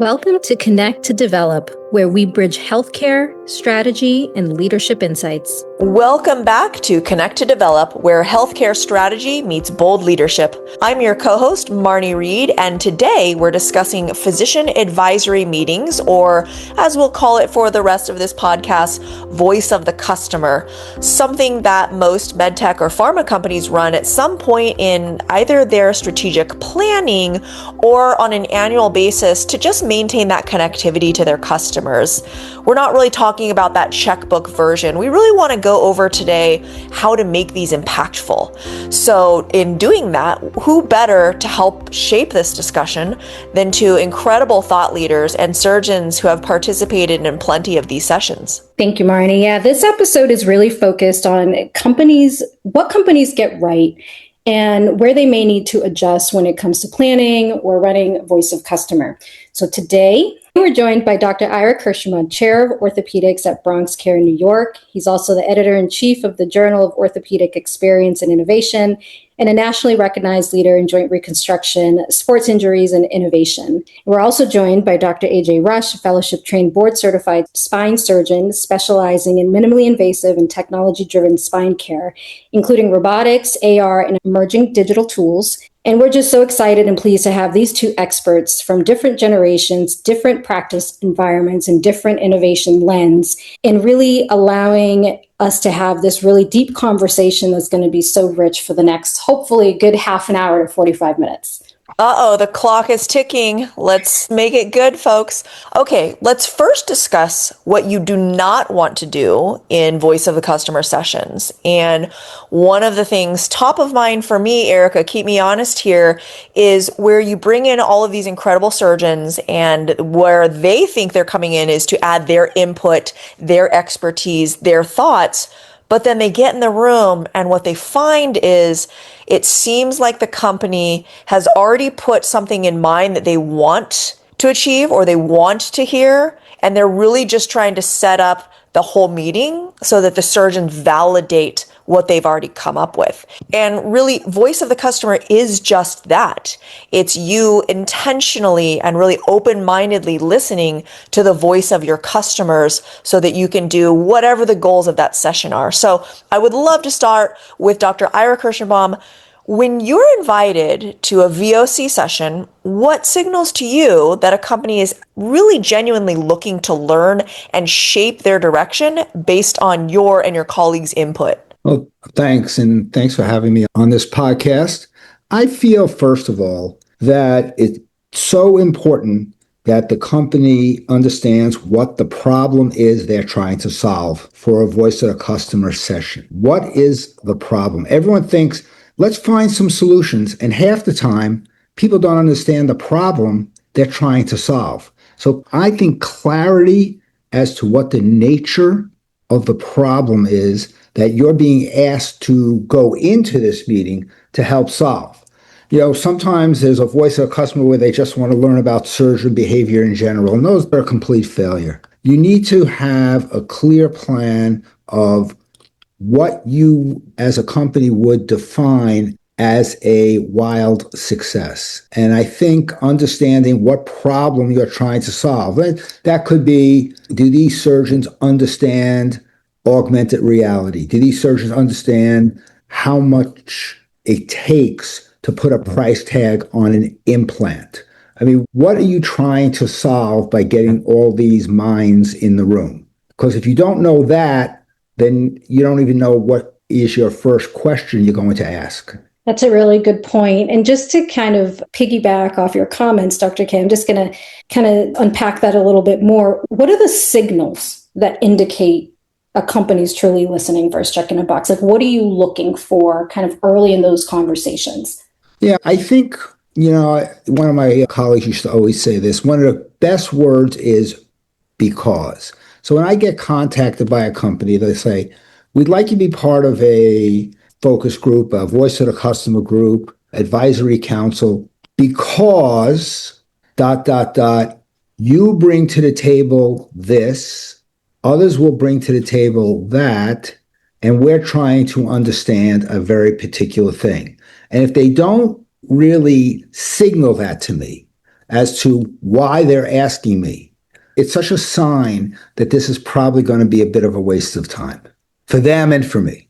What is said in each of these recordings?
Welcome to Connect to Develop, where we bridge healthcare, strategy, and leadership insights. Welcome back to Connect to Develop, where healthcare strategy meets bold leadership. I'm your co-host, Marney Reid, and today we're discussing physician advisory meetings, or as we'll call it for the rest of this podcast, voice of the customer, something that most medtech or pharma companies run at some point in either their strategic planning or on an annual basis to just maintain that connectivity to their customers. We're not really talking about that checkbook version. We really want to go over today how to make these impactful. So in doing that, who better to help shape this discussion than two incredible thought leaders and surgeons who have participated in plenty of these sessions? Thank you, Marney. Yeah, this episode is really focused on what companies get right and where they may need to adjust when it comes to planning or running voice of customer. So today, we're joined by Dr. Ira Kirschenbaum, Chair of Orthopedics at Bronx Care in New York. He's also the editor-in-chief of the Journal of Orthopedic Experience and Innovation, and a nationally recognized leader in joint reconstruction, sports injuries, and innovation. We're also joined by Dr. AJ Rush, a fellowship-trained board-certified spine surgeon specializing in minimally invasive and technology-driven spine care, including robotics, AR, and emerging digital tools. And we're just so excited and pleased to have these two experts from different generations, different practice environments, and different innovation lens, and really allowing us to have this really deep conversation that's going to be so rich for the next, hopefully, a good half an hour to 45 minutes. The clock is ticking. Let's make it good, folks. Okay, let's first discuss what you do not want to do in voice of the customer sessions. And one of the things top of mind for me, Erika, keep me honest here, is where you bring in all of these incredible surgeons and where they think they're coming in is to add their input, their expertise, their thoughts. But then they get in the room and what they find is it seems like the company has already put something in mind that they want to achieve or they want to hear. And they're really just trying to set up the whole meeting so that the surgeons validate what they've already come up with. And really, voice of the customer is just that. It's you intentionally and really open-mindedly listening to the voice of your customers so that you can do whatever the goals of that session are. So I would love to start with Dr. Ira Kirschenbaum. When you're invited to a VOC session, what signals to you that a company is really genuinely looking to learn and shape their direction based on your and your colleagues' input? Well, thanks. And thanks for having me on this podcast. I feel, first of all, that it's so important that the company understands what the problem is they're trying to solve for a voice of the customer session. What is the problem? Everyone thinks, let's find some solutions. And half the time, people don't understand the problem they're trying to solve. So I think clarity as to what the nature of the problem is that you're being asked to go into this meeting to help solve. Sometimes there's a voice of a customer where they just want to learn about surgeon behavior in general, and those are a complete failure. You need to have a clear plan of what you as a company would define as a wild success. And I think understanding what problem you're trying to solve, that could be, do these surgeons understand augmented reality? Do these surgeons understand how much it takes to put a price tag on an implant? I mean, what are you trying to solve by getting all these minds in the room? Because if you don't know that, then you don't even know what is your first question you're going to ask. That's a really good point. And just to kind of piggyback off your comments, Dr. K, I'm just going to kind of unpack that a little bit more. What are the signals that indicate a company's truly listening versus checking a box? Like, what are you looking for kind of early in those conversations? Yeah, I think, one of my colleagues used to always say this. One of the best words is because. So when I get contacted by a company, they say, we'd like you to be part of a focus group, a voice of the customer group, advisory council, because ... you bring to the table this, others will bring to the table that, and we're trying to understand a very particular thing. And if they don't really signal that to me, as to why they're asking me, it's such a sign that this is probably going to be a bit of a waste of time for them and for me.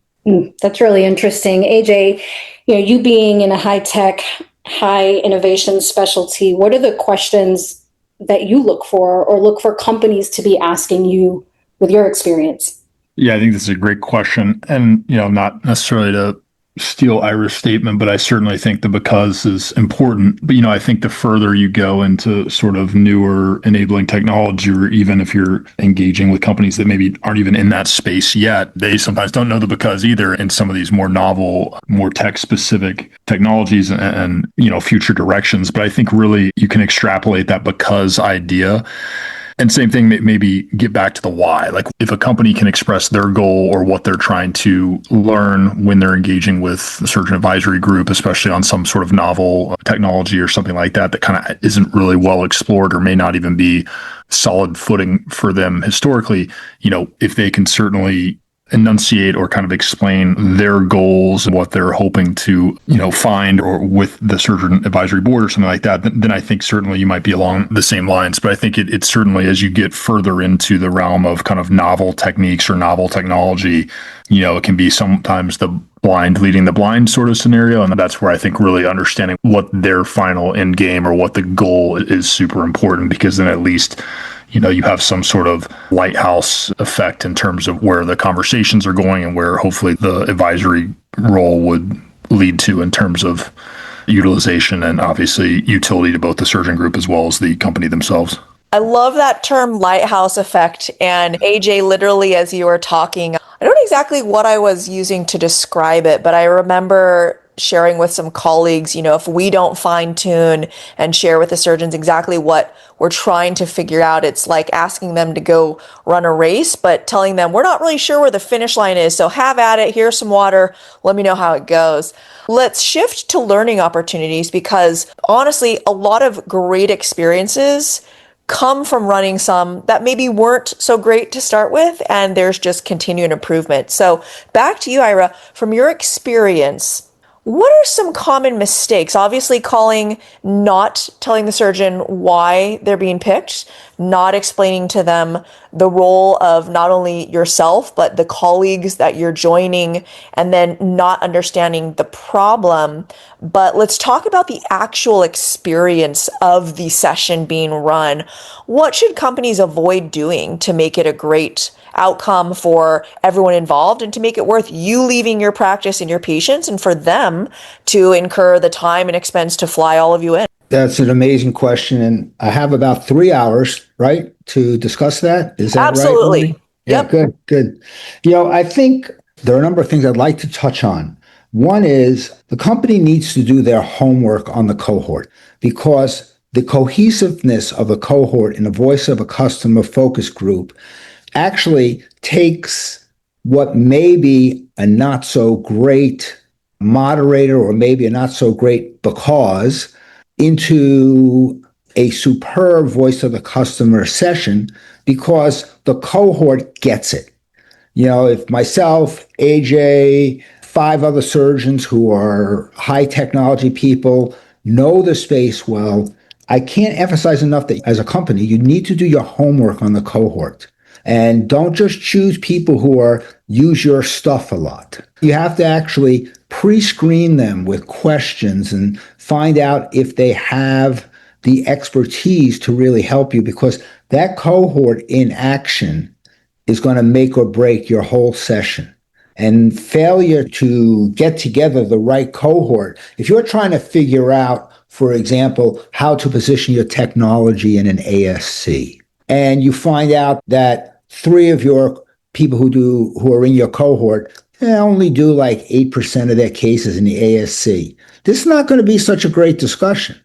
That's really interesting. AJ, you being in a high tech, high innovation specialty, what are the questions that you look for or look for companies to be asking you with your experience? Yeah, I think this is a great question. And, not necessarily to steal Ira's statement, but I certainly think the because is important. But, I think the further you go into sort of newer enabling technology, or even if you're engaging with companies that maybe aren't even in that space yet, they sometimes don't know the because either in some of these more novel, more tech specific technologies and future directions. But I think really you can extrapolate that because idea. And same thing, maybe get back to the why. Like if a company can express their goal or what they're trying to learn when they're engaging with the surgeon advisory group, especially on some sort of novel technology or something like that, that kind of isn't really well explored or may not even be solid footing for them historically, if they can certainly enunciate or kind of explain their goals and what they're hoping to, find or with the surgeon advisory board or something like that, then I think certainly you might be along the same lines. But I think it's certainly as you get further into the realm of kind of novel techniques or novel technology, it can be sometimes the blind leading the blind sort of scenario. And that's where I think really understanding what their final end game or what the goal is super important, because then at least you have some sort of lighthouse effect in terms of where the conversations are going and where hopefully the advisory role would lead to in terms of utilization and obviously utility to both the surgeon group as well as the company themselves. I love that term lighthouse effect. And AJ, literally, as you were talking, I don't know exactly what I was using to describe it, but I remember sharing with some colleagues, if we don't fine tune and share with the surgeons exactly what we're trying to figure out, it's like asking them to go run a race, but telling them we're not really sure where the finish line is. So have at it. Here's some water. Let me know how it goes. Let's shift to learning opportunities, because honestly, a lot of great experiences come from running some that maybe weren't so great to start with, and there's just continued improvement. So back to you, Ira, from your experience, what are some common mistakes? Obviously, not telling the surgeon why they're being picked, not explaining to them the role of not only yourself, but the colleagues that you're joining, and then not understanding the problem. But let's talk about the actual experience of the session being run. What should companies avoid doing to make it a great outcome for everyone involved and to make it worth you leaving your practice and your patients and for them to incur the time and expense to fly all of you in? That's an amazing question. And I have about 3 hours, right, to discuss that. Is that Absolutely. right? Yeah, Yep. good. I think there are a number of things I'd like to touch on. One is the company needs to do their homework on the cohort, because the cohesiveness of a cohort in a voice of a customer focus group actually takes what may be a not so great moderator or maybe a not so great because into a superb voice of the customer session, because the cohort gets it. If myself, AJ, 5 other surgeons who are high technology people know the space well, I can't emphasize enough that as a company, you need to do your homework on the cohort. And don't just choose people who use your stuff a lot. You have to actually pre-screen them with questions and find out if they have the expertise to really help you, because that cohort in action is going to make or break your whole session. And failure to get together the right cohort, if you're trying to figure out, for example, how to position your technology in an ASC, and you find out that 3 of your people who are in your cohort only do like 8% of their cases in the ASC, this is not going to be such a great discussion.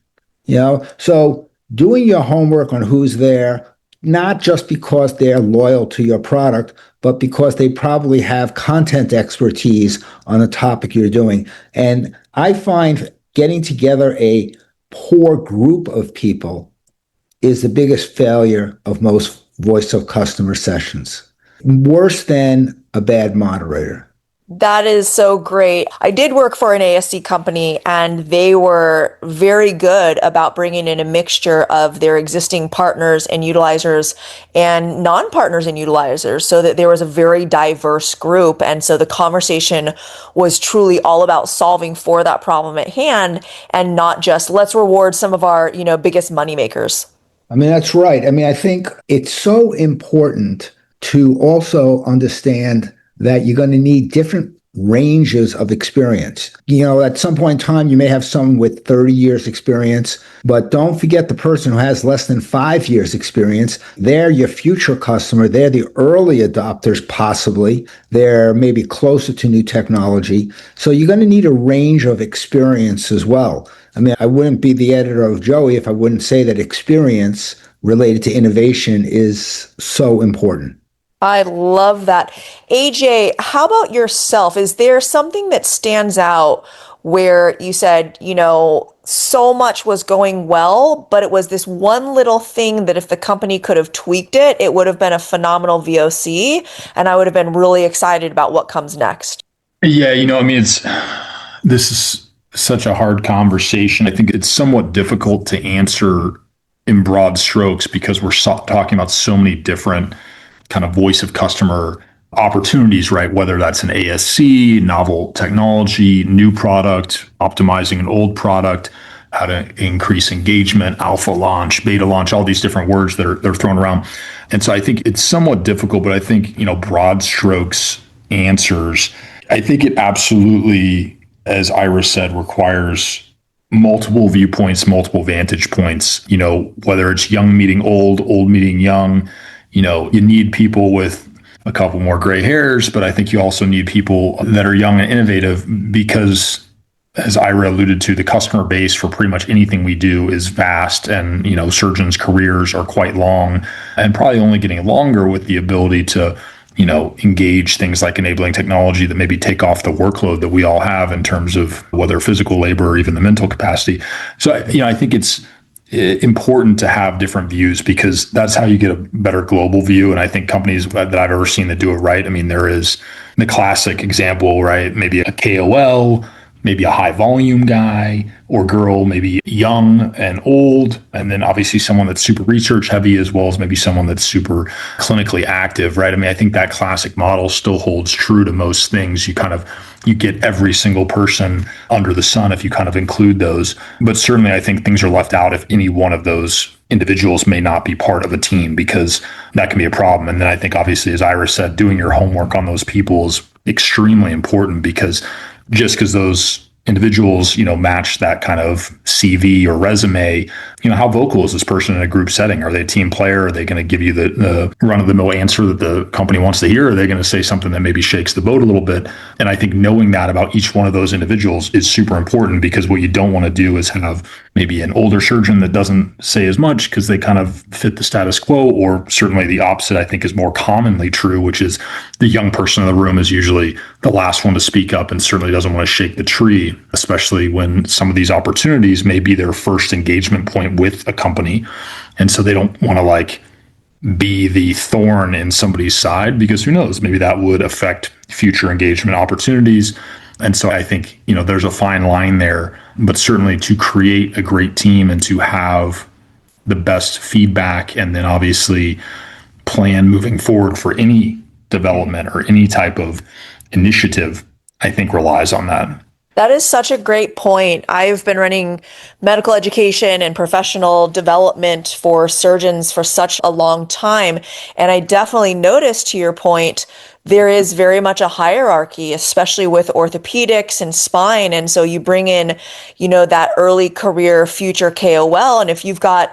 So doing your homework on who's there, not just because they're loyal to your product, but because they probably have content expertise on the topic you're doing. And I find getting together a poor group of people is the biggest failure of most voice of customer sessions. Worse than a bad moderator. That is so great. I did work for an ASC company and they were very good about bringing in a mixture of their existing partners and utilizers and non-partners and utilizers so that there was a very diverse group. And so the conversation was truly all about solving for that problem at hand and not just let's reward some of our, biggest money makers. I mean, that's right. I mean, I think it's so important to also understand that you're going to need different ranges of experience. At some point in time, you may have someone with 30 years experience, but don't forget the person who has less than 5 years experience. They're your future customer. They're the early adopters, possibly. They're maybe closer to new technology. So you're going to need a range of experience as well. I mean, I wouldn't be the editor of Joey if I wouldn't say that experience related to innovation is so important. I love that. AJ, how about yourself? Is there something that stands out where you said, so much was going well, but it was this one little thing that if the company could have tweaked it, it would have been a phenomenal VOC, and I would have been really excited about what comes next? Yeah, this is such a hard conversation. I think it's somewhat difficult to answer in broad strokes because we're talking about so many different kind of voice of customer opportunities, right? Whether that's an ASC, novel technology, new product, optimizing an old product, how to increase engagement, alpha launch, beta launch, all these different words that they're thrown around. And so I think it's somewhat difficult, but I think, broad strokes answers. I think it absolutely, as Ira said, requires multiple viewpoints, multiple vantage points, whether it's young meeting old, old meeting young. You need people with a couple more gray hairs, but I think you also need people that are young and innovative because, as Ira alluded to, the customer base for pretty much anything we do is vast, and surgeons' careers are quite long and probably only getting longer with the ability to engage things like enabling technology that maybe take off the workload that we all have in terms of whether physical labor or even the mental capacity. So I think it's important to have different views because that's how you get a better global view. And I think companies that I've ever seen that do it right, I mean, there is the classic example, right? Maybe a KOL, maybe a high volume guy or girl, maybe young and old, and then obviously someone that's super research heavy as well as maybe someone that's super clinically active, right? I mean, I think that classic model still holds true to most things. You get every single person under the sun if you kind of include those. But certainly I think things are left out if any one of those individuals may not be part of a team because that can be a problem. And then I think obviously, as Ira said, doing your homework on those people is extremely important because just because those individuals, match that kind of CV or resume, how vocal is this person in a group setting? Are they a team player? Are they going to give you the run-of-the-mill answer that the company wants to hear? Or are they going to say something that maybe shakes the boat a little bit? And I think knowing that about each one of those individuals is super important because what you don't want to do is have maybe an older surgeon that doesn't say as much because they kind of fit the status quo, or certainly the opposite, I think is more commonly true, which is the young person in the room is usually the last one to speak up and certainly doesn't want to shake the tree, especially when some of these opportunities may be their first engagement point with a company. And so they don't want to be the thorn in somebody's side because who knows, maybe that would affect future engagement opportunities. And so I think, there's a fine line there, but certainly to create a great team and to have the best feedback and then obviously plan moving forward for any development or any type of initiative, I think relies on that. That is such a great point. I've been running medical education and professional development for surgeons for such a long time. And I definitely noticed, to your point, there is very much a hierarchy, especially with orthopedics and spine. And so you bring in, that early career future KOL. And if you've got,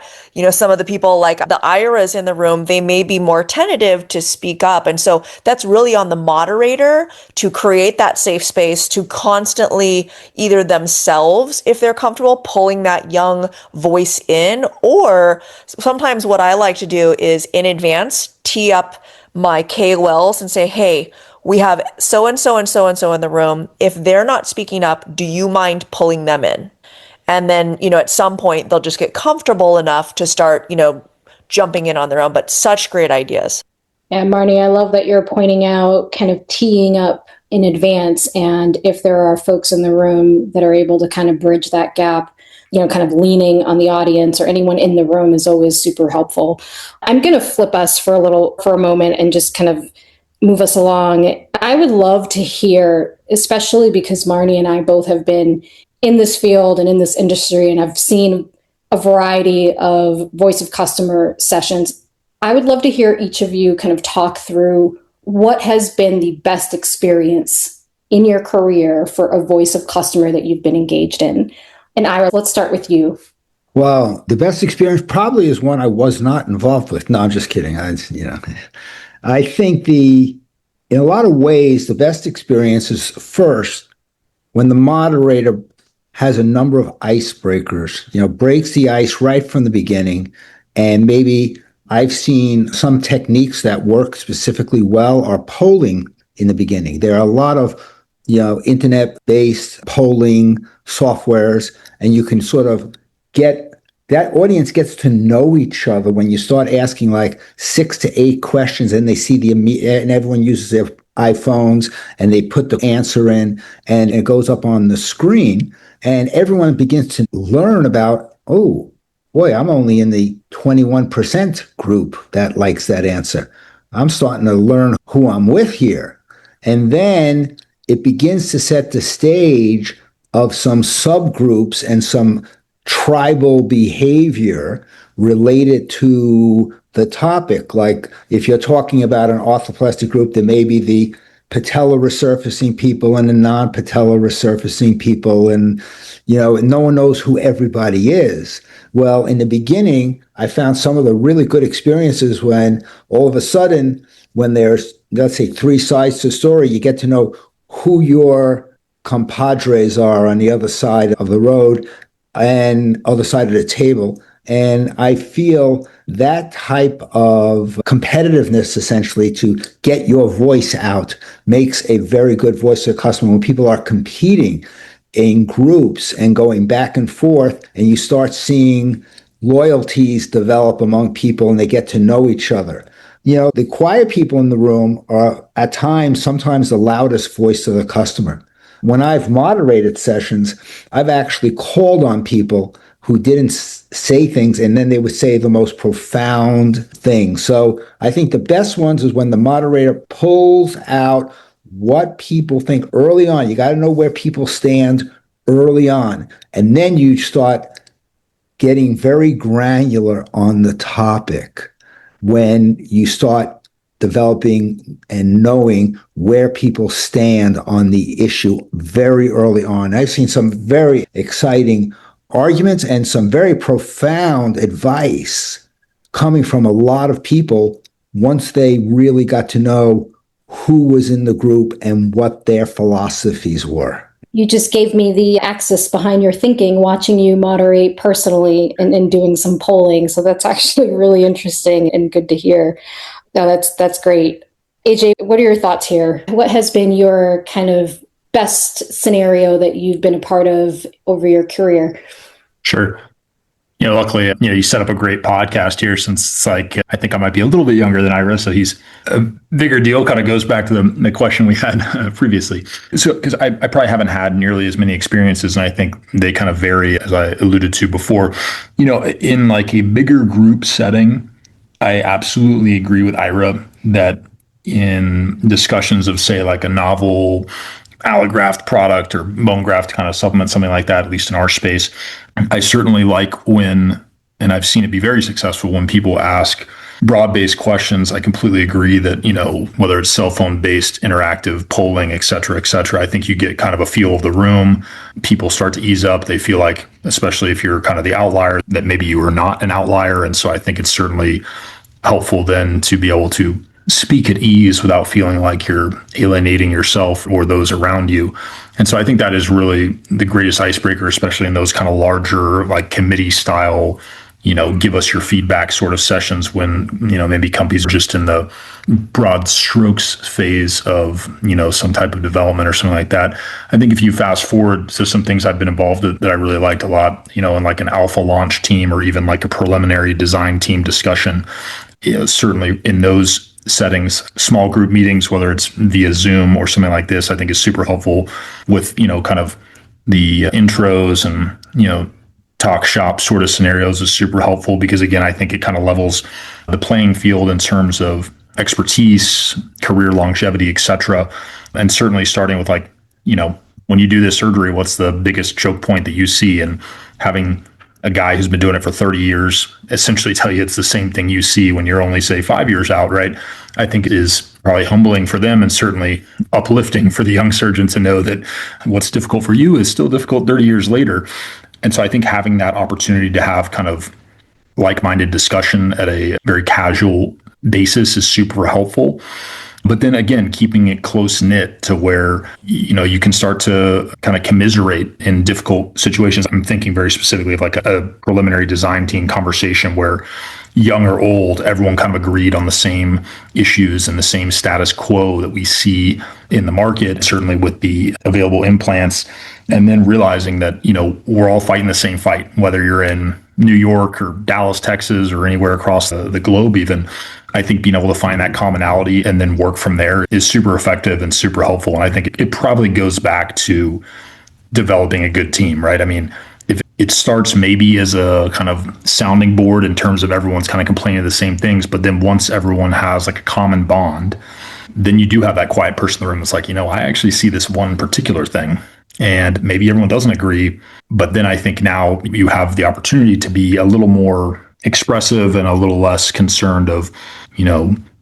some of the people like the Iras in the room, they may be more tentative to speak up. And so that's really on the moderator to create that safe space to constantly either themselves, if they're comfortable, pulling that young voice in, or sometimes what I like to do is in advance tee up my KOLs and say, hey, we have so and so and so and so in the room. If they're not speaking up, do you mind pulling them in? And then, at some point they'll just get comfortable enough to start, jumping in on their own, but such great ideas. And Marney, I love that you're pointing out kind of teeing up in advance. And if there are folks in the room that are able to kind of bridge that gap, kind of leaning on the audience or anyone in the room is always super helpful. I'm going to flip us for a moment and just kind of move us along. I would love to hear, especially because Marney and I both have been in this field and in this industry, and I've seen a variety of voice of customer sessions. I would love to hear each of you kind of talk through what has been the best experience in your career for a voice of customer that you've been engaged in. And Ira, let's start with you. Well, the best experience probably is one I was not involved with. No, I'm just kidding. I think in a lot of ways, the best experience is first when the moderator has a number of icebreakers, breaks the ice right from the beginning. And maybe I've seen some techniques that work specifically well are polling in the beginning. There are a lot of internet-based polling softwares, and you can sort of that audience gets to know each other when you start asking like 6 to 8 questions, and they see and everyone uses their iPhones, and they put the answer in, and it goes up on the screen, and everyone begins to learn about, oh, boy, I'm only in the 21% group that likes that answer. I'm starting to learn who I'm with here. And then it begins to set the stage of some subgroups and some tribal behavior related to the topic. Like if you're talking about an orthoplastic group, there may be the patella resurfacing people and the non-patella resurfacing people, and no one knows who everybody is. Well, in the beginning, I found some of the really good experiences when all of a sudden, when there's, let's say, 3 sides to the story, you get to know who your compadres are on the other side of the road and other side of the table. And I feel that type of competitiveness, essentially, to get your voice out makes a very good voice to the customer. When people are competing in groups and going back and forth, and you start seeing loyalties develop among people and they get to know each other. The quiet people in the room are at times, sometimes the loudest voice to the customer. When I've moderated sessions, I've actually called on people who didn't say things, and then they would say the most profound things. So I think the best ones is when the moderator pulls out what people think early on. You got to know where people stand early on. And then you start getting very granular on the topic when you start developing and knowing where people stand on the issue very early on. I've seen some very exciting arguments and some very profound advice coming from a lot of people once they really got to know who was in the group and what their philosophies were. You just gave me the axis behind your thinking, watching you moderate personally and doing some polling. So that's actually really interesting and good to hear. No, that's great. AJ, what are your thoughts here? What has been your kind of best scenario that you've been a part of over your career? Sure. Luckily, you set up a great podcast here, since it's like, I think I might be a little bit younger than Ira, so he's a bigger deal. Kind of goes back to the question we had previously. So, because I probably haven't had nearly as many experiences, and I think they kind of vary, as I alluded to before. In like a bigger group setting, I absolutely agree with Ira that in discussions of, say, like a novel allograft product or bone graft kind of supplement, something like that, at least in our space, I certainly like when, and I've seen it be very successful, when people ask broad-based questions. I completely agree that, whether it's cell phone-based interactive polling, et cetera, I think you get kind of a feel of the room. People start to ease up. They feel like, especially if you're kind of the outlier, that maybe you are not an outlier. And so I think it's certainly helpful then to be able to speak at ease without feeling like you're alienating yourself or those around you. And so I think that is really the greatest icebreaker, especially in those kind of larger, like committee style, give us your feedback sort of sessions when, maybe companies are just in the broad strokes phase of, some type of development or something like that. I think if you fast forward to some things I've been involved in that I really liked a lot, in like an alpha launch team or even like a preliminary design team discussion, certainly in those settings, small group meetings, whether it's via Zoom or something like this, I think is super helpful with, kind of the intros and, talk shop sort of scenarios is super helpful because, again, I think it kind of levels the playing field in terms of expertise, career longevity, et cetera. And certainly starting with like, when you do this surgery, what's the biggest choke point that you see? And having a guy who's been doing it for 30 years essentially tell you it's the same thing you see when you're only, say, 5 years out, right? I think it is probably humbling for them and certainly uplifting for the young surgeon to know that what's difficult for you is still difficult 30 years later. And so I think having that opportunity to have kind of like-minded discussion at a very casual basis is super helpful. But then again, keeping it close knit to where, you can start to kind of commiserate in difficult situations. I'm thinking very specifically of like a preliminary design team conversation where young or old, everyone kind of agreed on the same issues and the same status quo that we see in the market, certainly with the available implants. And then realizing that, we're all fighting the same fight, whether you're in New York or Dallas, Texas, or anywhere across the globe even. I think being able to find that commonality and then work from there is super effective and super helpful. And I think it probably goes back to developing a good team, right? I mean, if it starts maybe as a kind of sounding board in terms of everyone's kind of complaining the same things, but then once everyone has like a common bond, then you do have that quiet person in the room that's like, I actually see this one particular thing. And maybe everyone doesn't agree, but then I think now you have the opportunity to be a little more expressive and a little less concerned of,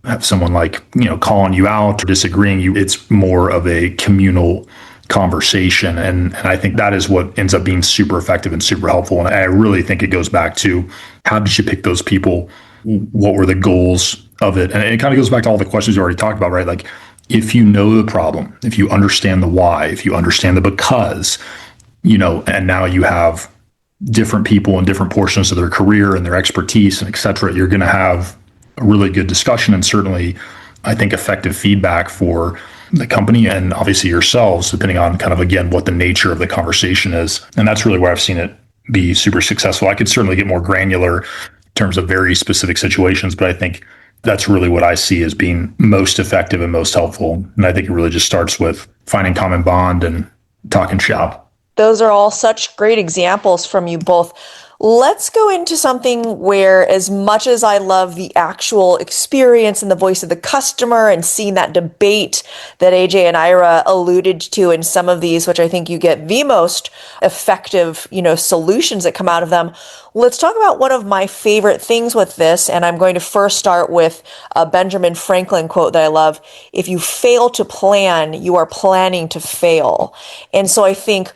have someone like, calling you out or disagreeing you. It's more of a communal conversation. And I think that is what ends up being super effective and super helpful. And I really think it goes back to how did you pick those people? What were the goals of it? And it kind of goes back to all the questions you already talked about, right? Like, if you know the problem, if you understand the why, if you understand the because, and now you have different people in different portions of their career and their expertise and et cetera, you're going to have a really good discussion and certainly, I think, effective feedback for the company and obviously yourselves, depending on kind of, again, what the nature of the conversation is. And that's really where I've seen it be super successful. I could certainly get more granular in terms of very specific situations, but I think that's really what I see as being most effective and most helpful. And I think it really just starts with finding common bond and talking shop. Those are all such great examples from you both. Let's go into something where, as much as I love the actual experience and the voice of the customer and seeing that debate that AJ and Ira alluded to in some of these, which I think you get the most effective, solutions that come out of them. Let's talk about one of my favorite things with this. And I'm going to first start with a Benjamin Franklin quote that I love. If you fail to plan, you are planning to fail. And so I think,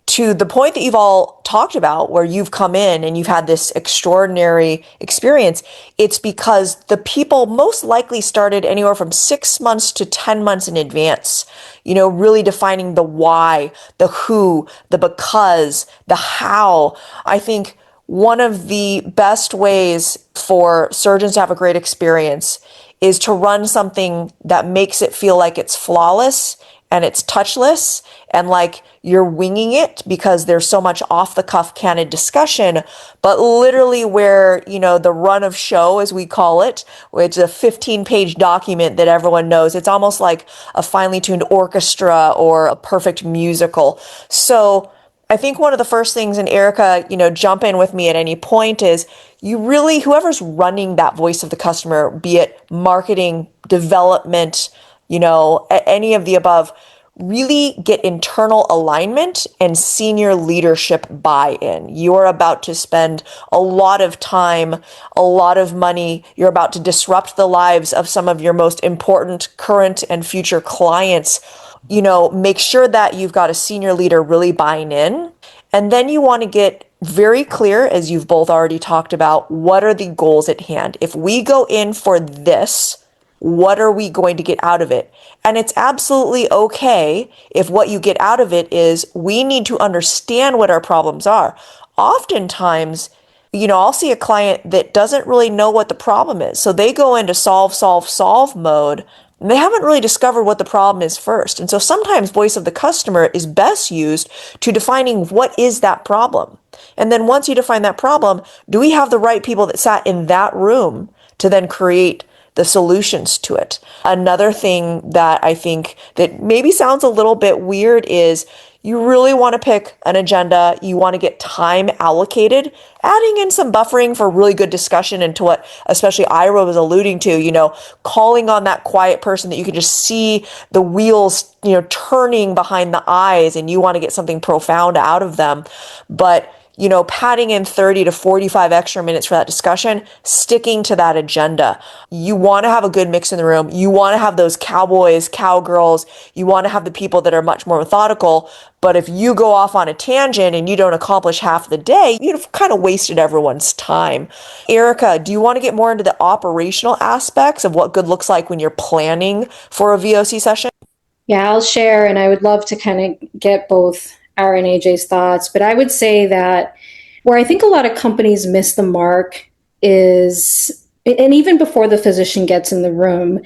to the point that you've all talked about, where you've come in and you've had this extraordinary experience, it's because the people most likely started anywhere from 6 months to 10 months in advance, really defining the why, the who, the because, the how. I think one of the best ways for surgeons to have a great experience is to run something that makes it feel like it's flawless and it's touchless and like you're winging it because there's so much off the cuff candid discussion, but literally where, the run of show, as we call it, which is a 15-page document that everyone knows. It's almost like a finely tuned orchestra or a perfect musical. So I think one of the first things, and Erika, jump in with me at any point, is you really, whoever's running that voice of the customer, be it marketing, development, any of the above, really get internal alignment and senior leadership buy-in. You're about to spend a lot of time, a lot of money. You're about to disrupt the lives of some of your most important current and future clients. Make sure that you've got a senior leader really buying in. And then you want to get very clear, as you've both already talked about, what are the goals at hand? If we go in for this, what are we going to get out of it? And it's absolutely okay if what you get out of it is we need to understand what our problems are. Oftentimes, I'll see a client that doesn't really know what the problem is. So they go into solve mode. And they haven't really discovered what the problem is first. And so sometimes voice of the customer is best used to defining what is that problem. And then once you define that problem, do we have the right people that sat in that room to then create the solutions to it. Another thing that I think that maybe sounds a little bit weird is you really want to pick an agenda. You want to get time allocated, adding in some buffering for really good discussion into what especially Ira was alluding to, calling on that quiet person that you can just see the wheels, turning behind the eyes, and you want to get something profound out of them. But padding in 30 to 45 extra minutes for that discussion, sticking to that agenda. You want to have a good mix in the room. You want to have those cowboys, cowgirls. You want to have the people that are much more methodical. But if you go off on a tangent and you don't accomplish half the day, you've kind of wasted everyone's time. Erika, do you want to get more into the operational aspects of what good looks like when you're planning for a VOC session? Yeah, I'll share, and I would love to kind of get both Ira and AJ's thoughts, but I would say that where I think a lot of companies miss the mark is, and even before the physician gets in the room,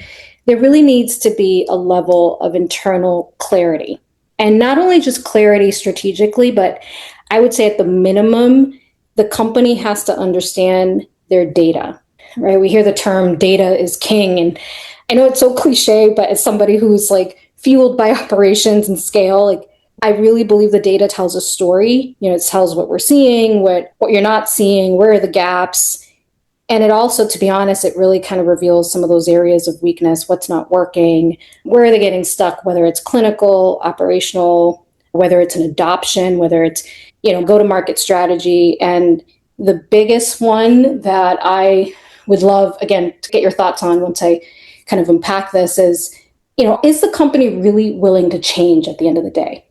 there really needs to be a level of internal clarity. And not only just clarity strategically, but I would say at the minimum, the company has to understand their data, right? We hear the term data is king. And I know it's so cliche, but as somebody who's fueled by operations and scale, I really believe the data tells a story. It tells what we're seeing, what you're not seeing, where are the gaps. And it also, to be honest, it really kind of reveals some of those areas of weakness, what's not working, where are they getting stuck, whether it's clinical, operational, whether it's an adoption, whether it's, go-to-market strategy. And the biggest one that I would love, again, to get your thoughts on once I kind of unpack this is the company really willing to change at the end of the day?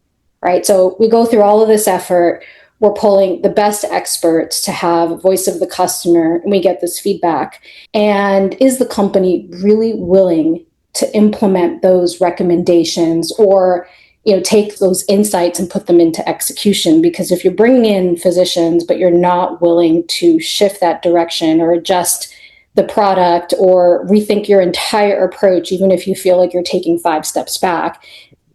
Right. So we go through all of this effort. We're pulling the best experts to have a voice of the customer, and we get this feedback. And is the company really willing to implement those recommendations or, take those insights and put them into execution? Because if you're bringing in physicians, but you're not willing to shift that direction or adjust the product or rethink your entire approach, even if you feel like you're taking 5 steps back,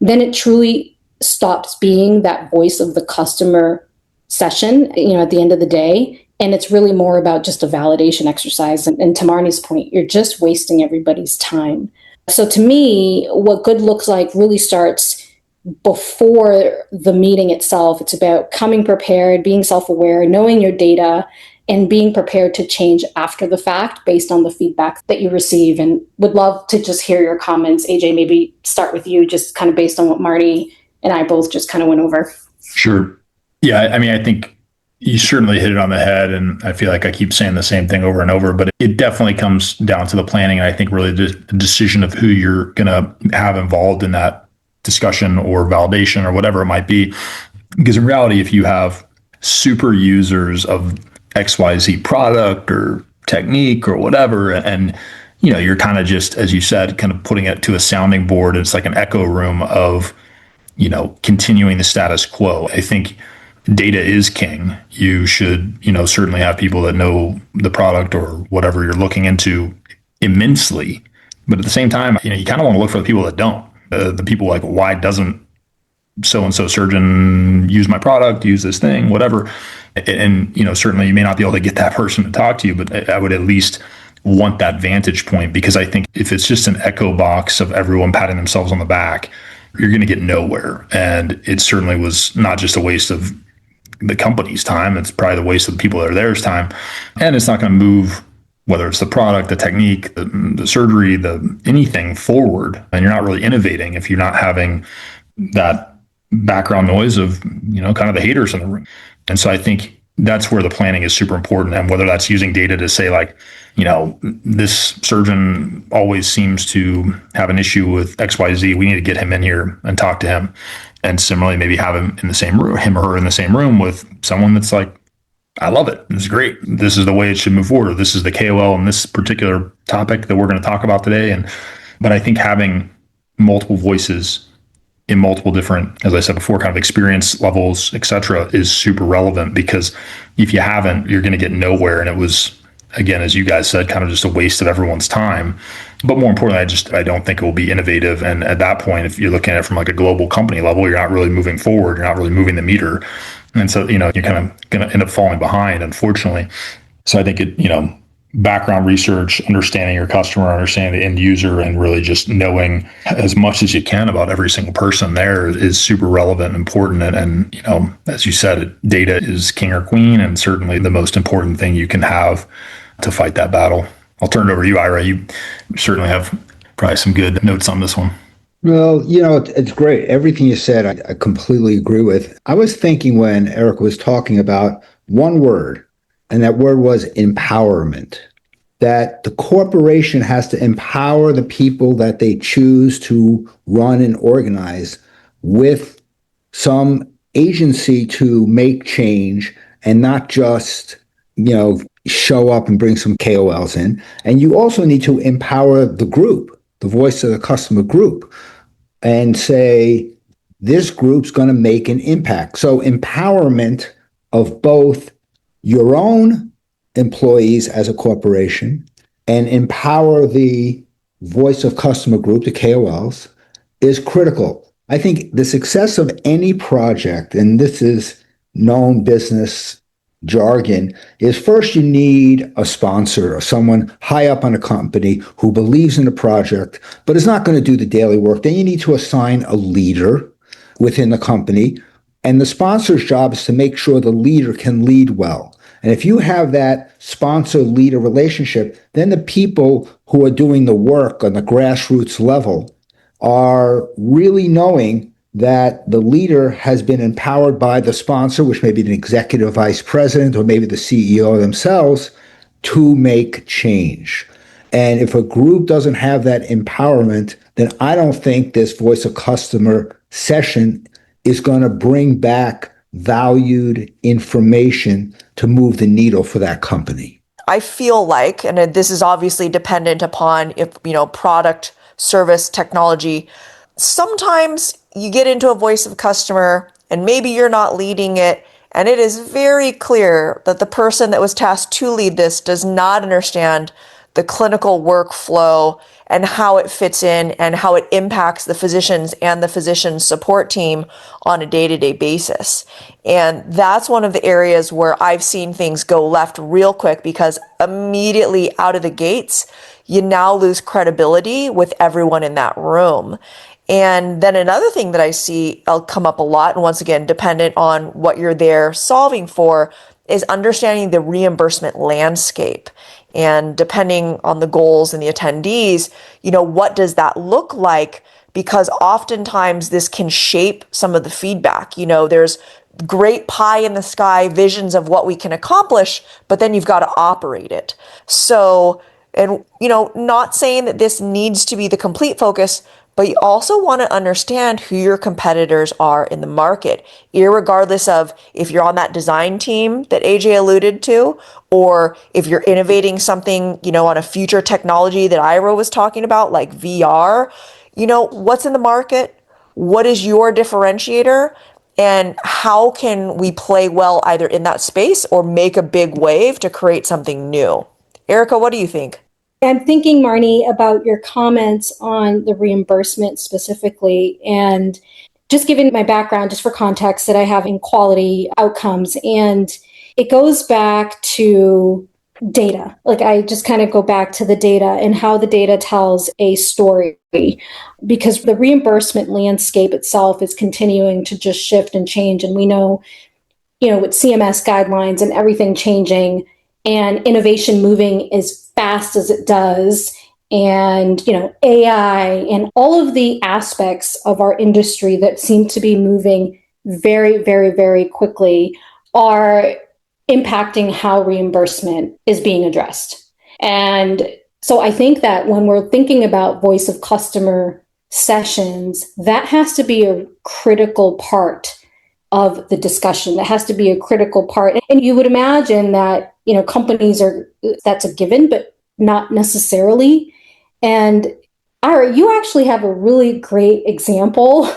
then it truly stops being that voice of the customer session, at the end of the day. And it's really more about just a validation exercise. And to Marney's point, you're just wasting everybody's time. So to me, what good looks like really starts before the meeting itself. It's about coming prepared, being self-aware, knowing your data, and being prepared to change after the fact based on the feedback that you receive. And would love to just hear your comments. AJ, maybe start with you, just kind of based on what Marney and I both just kind of went over. Sure. Yeah. I mean, I think you certainly hit it on the head, and I feel like I keep saying the same thing over and over, but it definitely comes down to the planning. And I think really the decision of who you're going to have involved in that discussion or validation or whatever it might be. Because in reality, if you have super users of XYZ product or technique or whatever, and you're kind of just, as you said, kind of putting it to a sounding board. It's like an echo room of, continuing the status quo. I think data is king. You should, certainly have people that know the product or whatever you're looking into immensely. But at the same time, you kind of want to look for the people that don't. The people like, why doesn't so-and-so surgeon use my product, use this thing, whatever. And, certainly you may not be able to get that person to talk to you, but I would at least want that vantage point, because I think if it's just an echo box of everyone patting themselves on the back, you're going to get nowhere. And it certainly was not just a waste of the company's time. It's probably the waste of the people that are there's time. And it's not going to move, whether it's the product, the technique, the surgery, anything forward. And you're not really innovating if you're not having that background noise of, kind of the haters in the room. And so I think that's where the planning is super important. And whether that's using data to say this surgeon always seems to have an issue with XYZ, we need to get him in here and talk to him. And similarly, maybe have him in the same room, him or her in the same room with someone that's like, I love it. This is great. This is the way it should move forward. This is the KOL on this particular topic that we're going to talk about today. But I think having multiple voices in multiple different, as I said before, kind of experience levels, et cetera, is super relevant, because if you haven't, you're going to get nowhere. And it was, again, as you guys said, kind of just a waste of everyone's time. But more importantly, I don't think it will be innovative. And at that point, if you're looking at it from like a global company level, you're not really moving forward. You're not really moving the meter. And so, you're kind of going to end up falling behind, unfortunately. So I think background research, understanding your customer, understanding the end user, and really just knowing as much as you can about every single person there is super relevant and important. And as you said, data is king or queen, and certainly the most important thing you can have to fight that battle. I'll turn it over to you, Ira. You certainly have probably some good notes on this one. Well, it's great. Everything you said, I completely agree with. I was thinking when Erika was talking about one word, and that word was empowerment, that the corporation has to empower the people that they choose to run and organize with some agency to make change and not just, show up and bring some KOLs in. And you also need to empower the group, the voice of the customer group, and say, this group's going to make an impact. So empowerment of both your own employees as a corporation and empower the voice of customer group, the KOLs, is critical. I think the success of any project, and this is known business jargon, is first you need a sponsor or someone high up on a company who believes in the project, but is not going to do the daily work. Then you need to assign a leader within the company. And the sponsor's job is to make sure the leader can lead well. And if you have that sponsor-leader relationship, then the people who are doing the work on the grassroots level are really knowing that the leader has been empowered by the sponsor, which may be the executive vice president or maybe the CEO themselves, to make change. And if a group doesn't have that empowerment, then I don't think this voice of customer session is going to bring back valued information to move the needle for that company. I feel like, and this is obviously dependent upon if, product, service, technology, sometimes you get into a voice of customer and maybe you're not leading it, and it is very clear that the person that was tasked to lead this does not understand the clinical workflow and how it fits in and how it impacts the physicians and the physician support team on a day-to-day basis. And that's one of the areas where I've seen things go left real quick, because immediately out of the gates, you now lose credibility with everyone in that room. And then another thing that I see come up a lot, and once again, dependent on what you're there solving for, is understanding the reimbursement landscape. And depending on the goals and the attendees, what does that look like? Because oftentimes this can shape some of the feedback. There's great pie in the sky visions of what we can accomplish, but then you've got to operate it. So, and, not saying that this needs to be the complete focus, but you also want to understand who your competitors are in the market, irregardless of if you're on that design team that AJ alluded to, or if you're innovating something, on a future technology that Ira was talking about, like VR. What's in the market? What is your differentiator? And how can we play well either in that space or make a big wave to create something new? Erika, what do you think? I'm thinking, Marney, about your comments on the reimbursement specifically, and just given my background, just for context, that I have in quality outcomes. And it goes back to data. Like, I just kind of go back to the data and how the data tells a story, because the reimbursement landscape itself is continuing to just shift and change. And we know, with CMS guidelines and everything changing and innovation moving as fast as it does, and AI and all of the aspects of our industry that seem to be moving very, very, very quickly are impacting how reimbursement is being addressed. And so I think that when we're thinking about voice of customer sessions, that has to be a critical part of the discussion. That has to be a critical part. And you would imagine that, companies that's a given, but not necessarily. And Ira, you actually have a really great example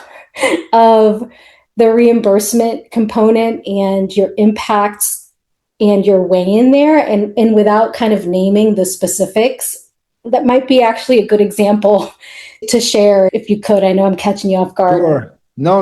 of the reimbursement component and your impacts and your way in there. And without kind of naming the specifics, that might be actually a good example to share if you could. I know I'm catching you off guard. Sure. No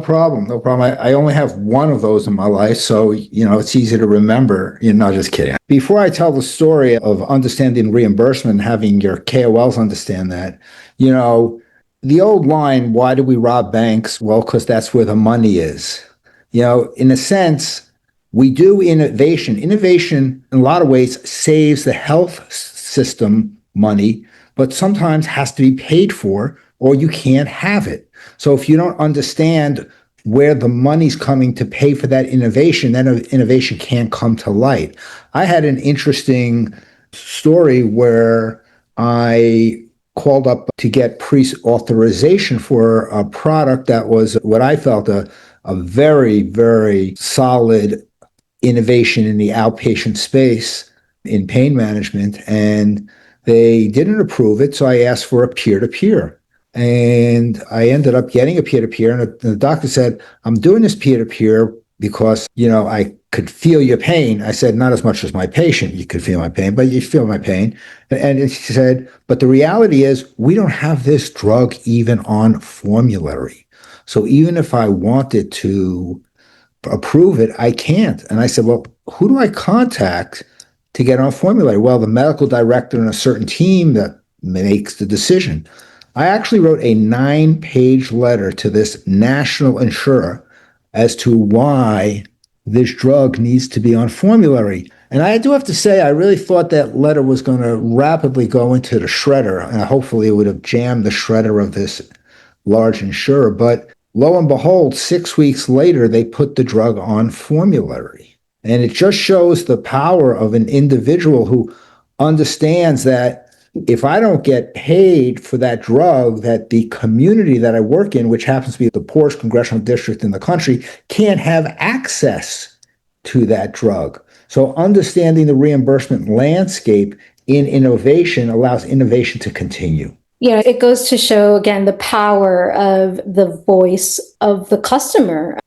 problem. No problem. I only have one of those in my life, so, it's easy to remember. Just kidding. Before I tell the story of understanding reimbursement, having your KOLs understand that, the old line, why do we rob banks? Well, because that's where the money is. In a sense, we do innovation. Innovation, in a lot of ways, saves the health system money, but sometimes has to be paid for, or you can't have it. So if you don't understand where the money's coming to pay for that innovation, then innovation can't come to light. I had an interesting story where I called up to get pre-authorization for a product that was what I felt a very, very solid innovation in the outpatient space in pain management. And they didn't approve it, so I asked for a peer-to-peer. And I ended up getting a peer-to-peer. And the doctor said, I'm doing this peer-to-peer because, I could feel your pain. I said, not as much as my patient. You could feel my pain, but you feel my pain. And she said, but the reality is we don't have this drug even on formulary. So even if I wanted to approve it, I can't. And I said, well, who do I contact to get on formulary? Well, the medical director and a certain team that makes the decision. I actually wrote a 9-page letter to this national insurer as to why this drug needs to be on formulary. And I do have to say, I really thought that letter was going to rapidly go into the shredder, and hopefully it would have jammed the shredder of this large insurer. But lo and behold, 6 weeks later, they put the drug on formulary. And it just shows the power of an individual who understands that if I don't get paid for that drug, that the community that I work in, which happens to be the poorest congressional district in the country, can't have access to that drug. So understanding the reimbursement landscape in innovation allows innovation to continue. It goes to show, again, the power of the voice of the customer.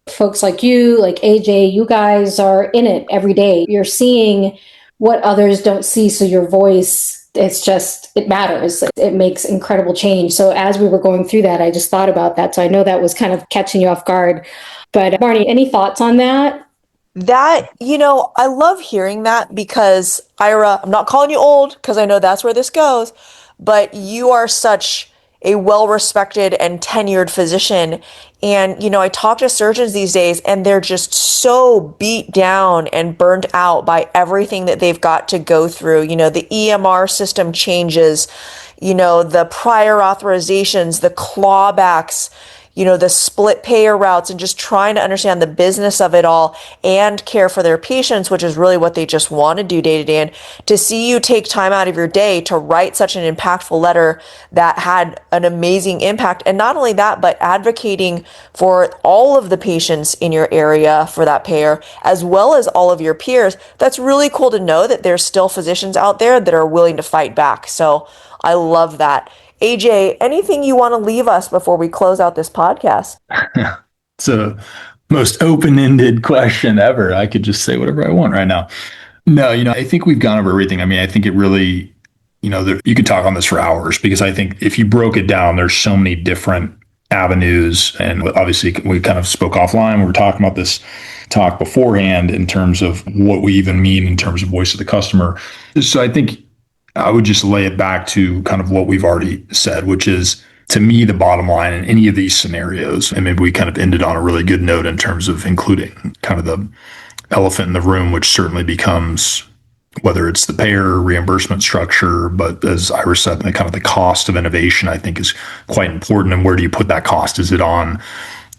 Folks like you, like AJ, you guys are in it every day. You're seeing what others don't see. So your voice, it matters. It makes incredible change. So as we were going through that, I just thought about that. So I know that was kind of catching you off guard. But Marney, any thoughts on that? That, I love hearing that because, Ira, I'm not calling you old because I know that's where this goes, but you are such a well-respected and tenured physician. And, I talk to surgeons these days and they're just so beat down and burned out by everything that they've got to go through. The EMR system changes, the prior authorizations, the clawbacks, the split payer routes, and just trying to understand the business of it all and care for their patients, which is really what they just want to do day to day. And to see you take time out of your day to write such an impactful letter that had an amazing impact. And not only that, but advocating for all of the patients in your area for that payer, as well as all of your peers. That's really cool to know that there's still physicians out there that are willing to fight back. So I love that. AJ, anything you want to leave us before we close out this podcast? It's a most open-ended question ever. I could just say whatever I want right now. No, I think we've gone over everything. I mean, I think it really, you could talk on this for hours because I think if you broke it down, there's so many different avenues. And obviously we kind of spoke offline. We were talking about this talk beforehand in terms of what we even mean in terms of voice of the customer. So I think I would just lay it back to kind of what we've already said, which is, to me, the bottom line in any of these scenarios, and maybe we kind of ended on a really good note in terms of including kind of the elephant in the room, which certainly becomes whether it's the payer reimbursement structure, but as Ira said, the kind of the cost of innovation, I think, is quite important. And where do you put that cost? Is it on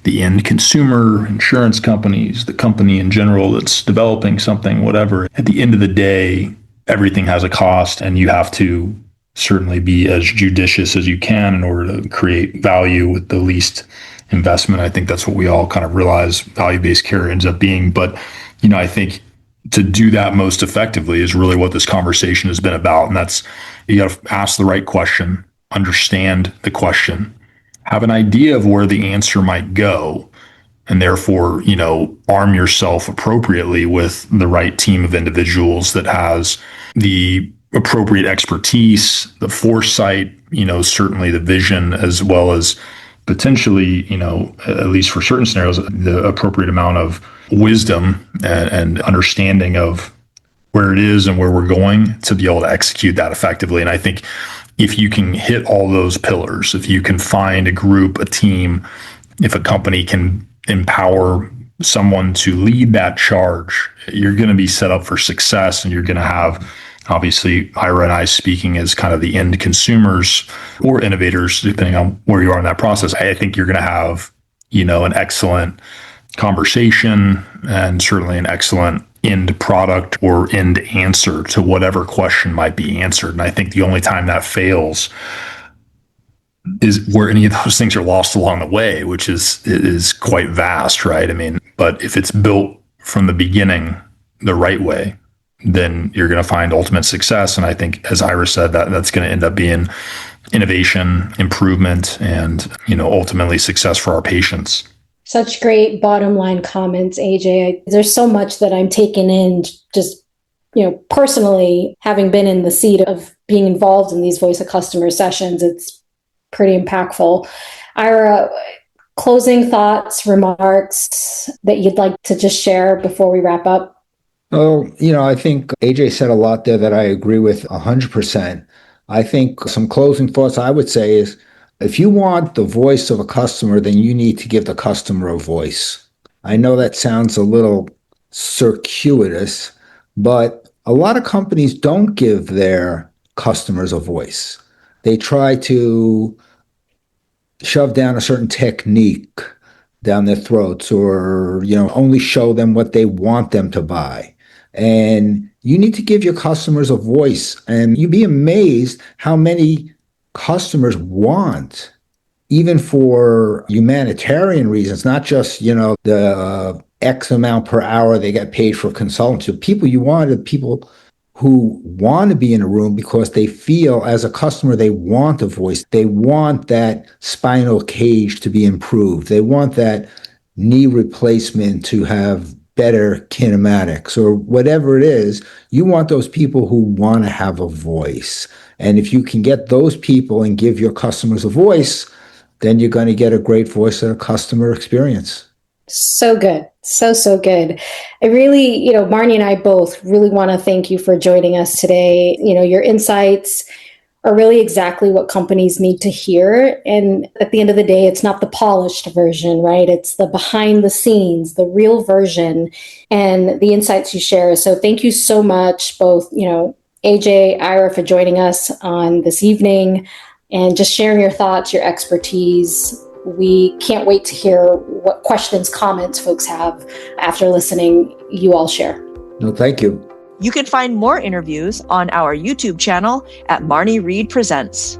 the end consumer, insurance companies, the company in general that's developing something, whatever? At the end of the day, everything has a cost, and you have to certainly be as judicious as you can in order to create value with the least investment. I think that's what we all kind of realize value-based care ends up being. But, I think to do that most effectively is really what this conversation has been about. And that's, you got to ask the right question, understand the question, have an idea of where the answer might go, and therefore, arm yourself appropriately with the right team of individuals that has the appropriate expertise, the foresight, certainly the vision, as well as potentially, at least for certain scenarios, the appropriate amount of wisdom and understanding of where it is and where we're going to be able to execute that effectively. And I think if you can hit all those pillars, if you can find a group, a team, if a company can empower someone to lead that charge, you're going to be set up for success, and you're going to have, obviously, Ira and I speaking as kind of the end consumers or innovators, depending on where you are in that process. I think you're going to have, an excellent conversation and certainly an excellent end product or end answer to whatever question might be answered. And I think the only time that fails is where any of those things are lost along the way, which is quite vast, right? I mean, but if it's built from the beginning the right way, then you're going to find ultimate success. And I think, as Ira said, that's going to end up being innovation, improvement, and, ultimately success for our patients. Such great bottom line comments, AJ. There's so much that I'm taking in just, personally, having been in the seat of being involved in these voice of customer sessions. It's pretty impactful. Ira, closing thoughts, remarks that you'd like to just share before we wrap up? Oh, I think AJ said a lot there that I agree with 100%. I think some closing thoughts I would say is, if you want the voice of a customer, then you need to give the customer a voice. I know that sounds a little circuitous, but a lot of companies don't give their customers a voice. They try to shove down a certain technique down their throats, or, only show them what they want them to buy. And you need to give your customers a voice, and you'd be amazed how many customers want, even for humanitarian reasons, not just, the X amount per hour they get paid for consultancy. People who want to be in a room because they feel, as a customer, they want a voice. They want that spinal cage to be improved. They want that knee replacement to have better kinematics, or whatever it is. You want those people who want to have a voice. And if you can get those people and give your customers a voice, then you're going to get a great voice of a customer experience. So good. So good. I really, Marney and I both really want to thank you for joining us today. Your insights are really exactly what companies need to hear. And at the end of the day, it's not the polished version, right? It's the behind the scenes, the real version, and the insights you share. So thank you so much, both, AJ, Ira, for joining us on this evening and just sharing your thoughts, your expertise. We can't wait to hear what questions, comments folks have after listening you all share. No, thank you. You can find more interviews on our YouTube channel at Marney Reid Presents.